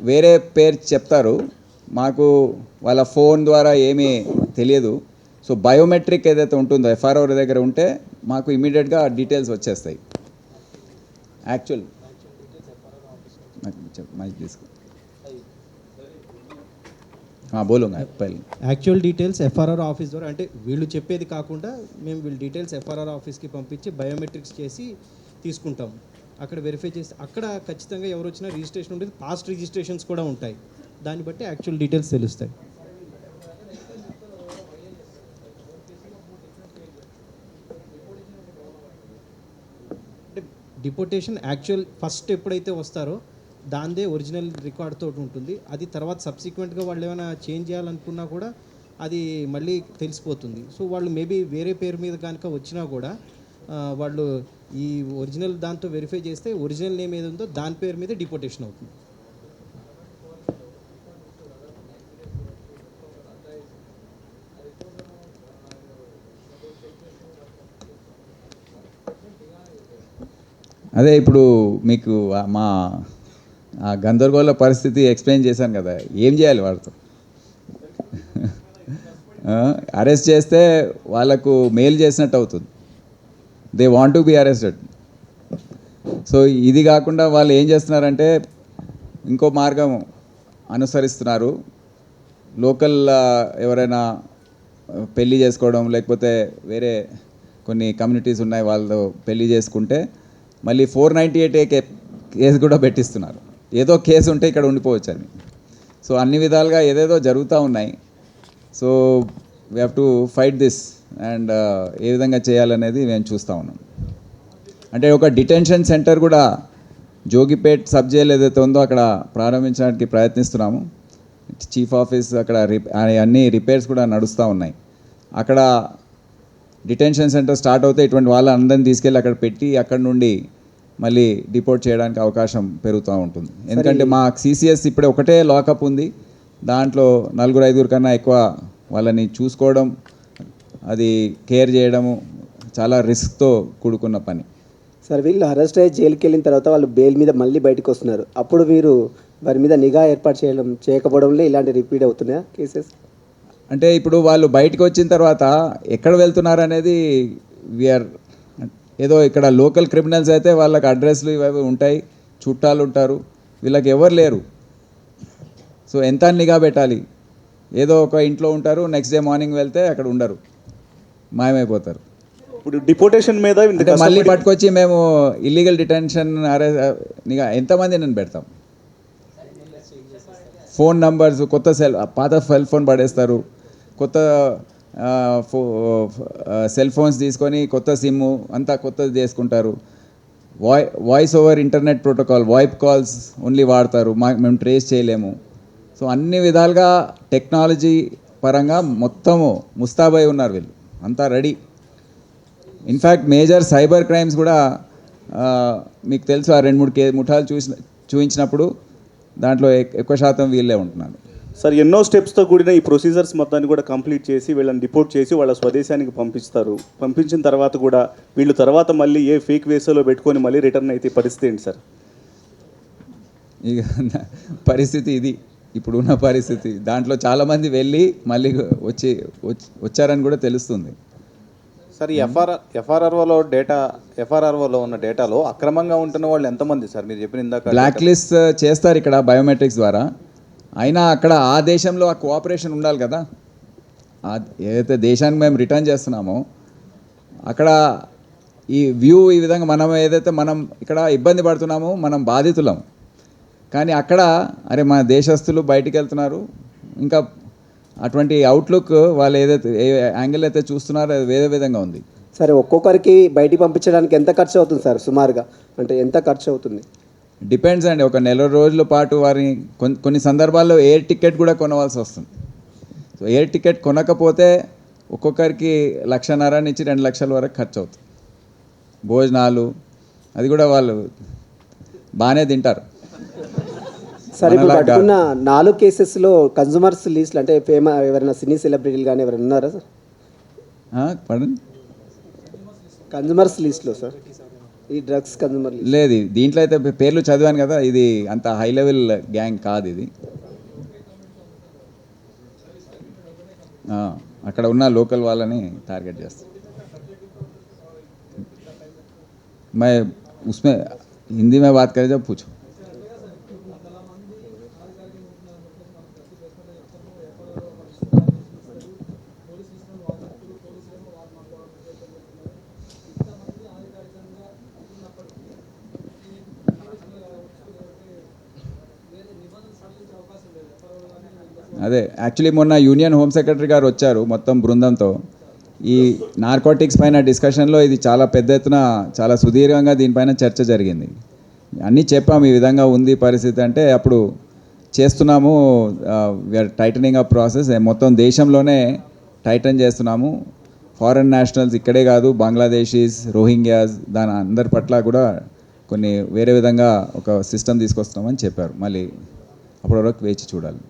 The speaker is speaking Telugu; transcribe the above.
వేరే పేరు చెప్తారు, మాకు వాళ్ళ ఫోన్ ద్వారా ఏమీ తెలియదు. సో బయోమెట్రిక్ ఏదైతే ఉంటుందో ఎఫ్ఆర్ఓ దగ్గర ఉంటే మాకు ఇమీడియట్గా డీటెయిల్స్ వచ్చేస్తాయి. యాక్చువల్ మైక్ తీసుకో బోలుగా పైలు యాక్చువల్ డీటెయిల్స్ ఎఫ్ఆర్ఆర్ ఆఫీస్ ద్వారా, అంటే వీళ్ళు చెప్పేది కాకుండా మేము వీళ్ళు డీటెయిల్స్ ఎఫ్ఆర్ఆర్ ఆఫీస్కి పంపించి బయోమెట్రిక్స్ చేసి తీసుకుంటాం. అక్కడ వెరిఫై చేసి అక్కడ ఖచ్చితంగా ఎవరు వచ్చినా రిజిస్ట్రేషన్ ఉంటుంది, పాస్ట్ రిజిస్ట్రేషన్స్ కూడా ఉంటాయి. దాన్ని బట్టి యాక్చువల్ డీటెయిల్స్ తెలుస్తాయి. అంటే డిపోటేషన్ యాక్చువల్ ఫస్ట్ ఎప్పుడైతే వస్తారో దాందే ఒరిజినల్ రికార్డ్ తోటి ఉంటుంది. అది తర్వాత సబ్సిక్వెంట్గా వాళ్ళు ఏమైనా చేంజ్ చేయాలనుకున్నా కూడా అది మళ్ళీ తెలిసిపోతుంది. సో వాళ్ళు మేబీ వేరే పేరు మీద కనుక వచ్చినా కూడా వాళ్ళు ఈ ఒరిజినల్ దాంతో వెరిఫై చేస్తే ఒరిజినల్ నేమ్ ఏది ఉందో దాని పేరు మీద డిపోటేషన్ అవుతుంది. అదే ఇప్పుడు మీకు మా గందరగోళ పరిస్థితి ఎక్స్ప్లెయిన్ చేశాను కదా, ఏం చేయాలి వాడితో? అరెస్ట్ చేస్తే వాళ్ళకు మెయిల్ చేసినట్టు అవుతుంది. They want to be arrested. So ఇది కాకుండా వాళ్ళు ఏం చేస్తున్నారంటే ఇంకో మార్గం అనుసరిస్తున్నారు. లోకల్ ఎవరైనా పెళ్ళి చేసుకోవడం, లేకపోతే వేరే కొన్ని కమ్యూనిటీస్ ఉన్నాయి వాళ్ళతో పెళ్ళి చేసుకుంటే మళ్ళీ 498A కేసు కూడా పెట్టిస్తున్నారు. ఏదో కేసు ఉంటే ఇక్కడ ఉండిపోవచ్చు అని. సో అన్ని విధాలుగా ఏదేదో జరుగుతూ ఉన్నాయి. So we have to fight this and ఏ విధంగా చేయాలనేది మేము చూస్తూ ఉన్నాం. అంటే ఒక డిటెన్షన్ సెంటర్ కూడా జోగిపేట్ సబ్ జైలు ఏదైతే ఉందో అక్కడ ప్రారంభించడానికి ప్రయత్నిస్తున్నాము. చీఫ్ ఆఫీస్ అక్కడ అన్ని రిపేర్స్ కూడా నడుస్తూ ఉన్నాయి. అక్కడ డిటెన్షన్ సెంటర్ స్టార్ట్ అవుతే ఇటువంటి వాళ్ళందరినీ తీసుకెళ్ళి అక్కడ పెట్టి అక్కడ నుండి మళ్ళీ డిపోర్ట్ చేయడానికి అవకాశం పెరుగుతూ ఉంటుంది. ఎందుకంటే మా CCS ఇప్పుడే ఒకటే లాకప్ ఉంది, దాంట్లో 4-5 కన్నా ఎక్కువ వాళ్ళని చూసుకోవడం, అది కేర్ చేయడము చాలా రిస్క్తో కూడుకున్న పని. సార్ వీళ్ళు అరెస్ట్ అయ్యి జైలుకి వెళ్ళిన తర్వాత వాళ్ళు బెయిల్ మీద మళ్ళీ బయటకు వస్తున్నారు. అప్పుడు మీరు వారి మీద నిఘా ఏర్పాటు చేయకపోవడంలో ఇలాంటి రిపీట్ అవుతున్నాయా కేసెస్? అంటే ఇప్పుడు వాళ్ళు బయటకు వచ్చిన తర్వాత ఎక్కడ వెళ్తున్నారు అనేది వీఆర్ ఏదో ఇక్కడ లోకల్ క్రిమినల్స్ అయితే వాళ్ళకి అడ్రస్లు ఇవి ఉంటాయి, చుట్టాలు ఉంటారు, వీళ్ళకి ఎవరు లేరు. సో ఎంత నిఘా పెట్టాలి? ఏదో ఒక ఇంట్లో ఉంటారు, నెక్స్ట్ డే మార్నింగ్ వెళ్తే అక్కడ ఉండరు, మాయమైపోతారు. ఇప్పుడు డిపోటేషన్ మీద మళ్ళీ పట్టుకొచ్చి మేము ఇల్లీగల్ డిటెన్షన్ నిఘా ఎంతమంది నేను పెడతాం? ఫోన్ నంబర్స్ కొత్త పాత సెల్ ఫోన్ పడేస్తారు, కొత్త సెల్ ఫోన్స్ తీసుకొని కొత్త సిమ్ము అంతా కొత్తది చేసుకుంటారు. Voice over internet protocol, VoIP calls only వాడతారు, మేము ట్రేస్ చేయలేము. సో అన్ని విధాలుగా టెక్నాలజీ పరంగా మొత్తము ముస్తాబై ఉన్నారు వీళ్ళు, అంతా ready. In fact major cyber crimes కూడా మీకు తెలుసు, ఆ 2-3 ముఠాలు చూపించినప్పుడు దాంట్లో ఎక్కువ శాతం వీళ్ళే ఉంటున్నారు. సార్ ఎన్నో స్టెప్స్తో కూడిన ఈ ప్రొసీజర్స్ మొత్తాన్ని కూడా కంప్లీట్ చేసి వీళ్ళని డిపోర్ట్ చేసి వాళ్ళ స్వదేశానికి పంపిస్తారు. పంపించిన తర్వాత కూడా వీళ్ళు తర్వాత మళ్ళీ ఏ ఫేక్ వేసోలో పెట్టుకొని మళ్ళీ రిటర్న్ అయితే పరిస్థితి ఏంటి సార్? ఇక పరిస్థితి ఇది, ఇప్పుడున్న పరిస్థితి. దాంట్లో చాలామంది వెళ్ళి మళ్ళీ వచ్చారని కూడా తెలుస్తుంది. సార్ ఈ ఎఫ్ఆర్ఆర్ఓలో ఉన్న డేటాలో అక్రమంగా ఉంటున్న వాళ్ళు ఎంతమంది సార్? మీరు చెప్పిన ఇందాక బ్లాక్ లిస్ట్ చేస్తారు ఇక్కడ బయోమెట్రిక్స్ ద్వారా. అయినా అక్కడ ఆ దేశంలో ఆ కోఆపరేషన్ ఉండాలి కదా. ఏదైతే దేశానికి మేము రిటర్న్ చేస్తున్నామో అక్కడ ఈ వ్యూ ఈ విధంగా మనం ఏదైతే మనం ఇక్కడ ఇబ్బంది పడుతున్నామో మనం బాధితులం, కానీ అక్కడ అరే మన దేశస్తులు బయటికి వెళ్తున్నారు, ఇంకా అటువంటి అవుట్లుక్ వాళ్ళు ఏదైతే ఏ యాంగిల్ అయితే చూస్తున్నారో అది వేరే విధంగా ఉంది. సరే ఒక్కొక్కరికి బయటికి పంపించడానికి ఎంత ఖర్చు అవుతుంది సార్? సుమారుగా అంటే ఎంత ఖర్చు అవుతుంది? డిపెండ్స్ అండి. ఒక నెల రోజుల పాటు వారిని కొన్ని సందర్భాల్లో ఎయిర్ టికెట్ కూడా కొనవలసి వస్తుంది. సో ఎయిర్ టికెట్ కొనకపోతే ఒక్కొక్కరికి 1,50,000 నుంచి 2 లక్షల వరకు ఖర్చు అవుతుంది. భోజనాలు అది కూడా వాళ్ళు బాగానే తింటారు. సరే ఇప్పుడు పట్టుకున్న 4 కేసెస్లో కన్జ్యూమర్స్ లిస్టులు అంటే ఎవరైనా సినీ సెలబ్రిటీలు కానీ ఎవరైనా ఉన్నారా సార్? పడండి కన్జ్యూమర్స్ లిస్ట్లో సార్ ఈ డ్రగ్స్ కన్జ్యూమర్ లేదు దీంట్లో అయితే పేర్లు చదివాను కదా, ఇది అంత హై లెవెల్ గ్యాంగ్ కాదు ఇది. అక్కడ ఉన్న లోకల్ వాళ్ళని టార్గెట్ చేస్తారు. मैं उसमें हिंदी में बात करें जब पूछो. అదే యాక్చువల్లీ మొన్న యూనియన్ హోమ్ సెక్రటరీ గారు వచ్చారు మొత్తం బృందంతో. ఈ నార్కోటిక్స్ పైన డిస్కషన్లో ఇది చాలా పెద్ద ఎత్తున చాలా సుదీర్ఘంగా దీనిపైన చర్చ జరిగింది. అన్నీ చెప్పాము ఈ విధంగా ఉంది పరిస్థితి అంటే, అప్పుడు చేస్తున్నాము వీఆర్ టైటనింగ్ అప్ ప్రాసెస్, మొత్తం దేశంలోనే టైటన్ చేస్తున్నాము. ఫారెన్ నేషనల్స్ ఇక్కడే కాదు, బంగ్లాదేశీస్, రోహింగ్యాస్, దాని అందరి పట్ల కూడా కొన్ని వేరే విధంగా ఒక సిస్టమ్ తీసుకొస్తున్నామని చెప్పారు. మళ్ళీ అప్పటి వరకు వేచి చూడాలి.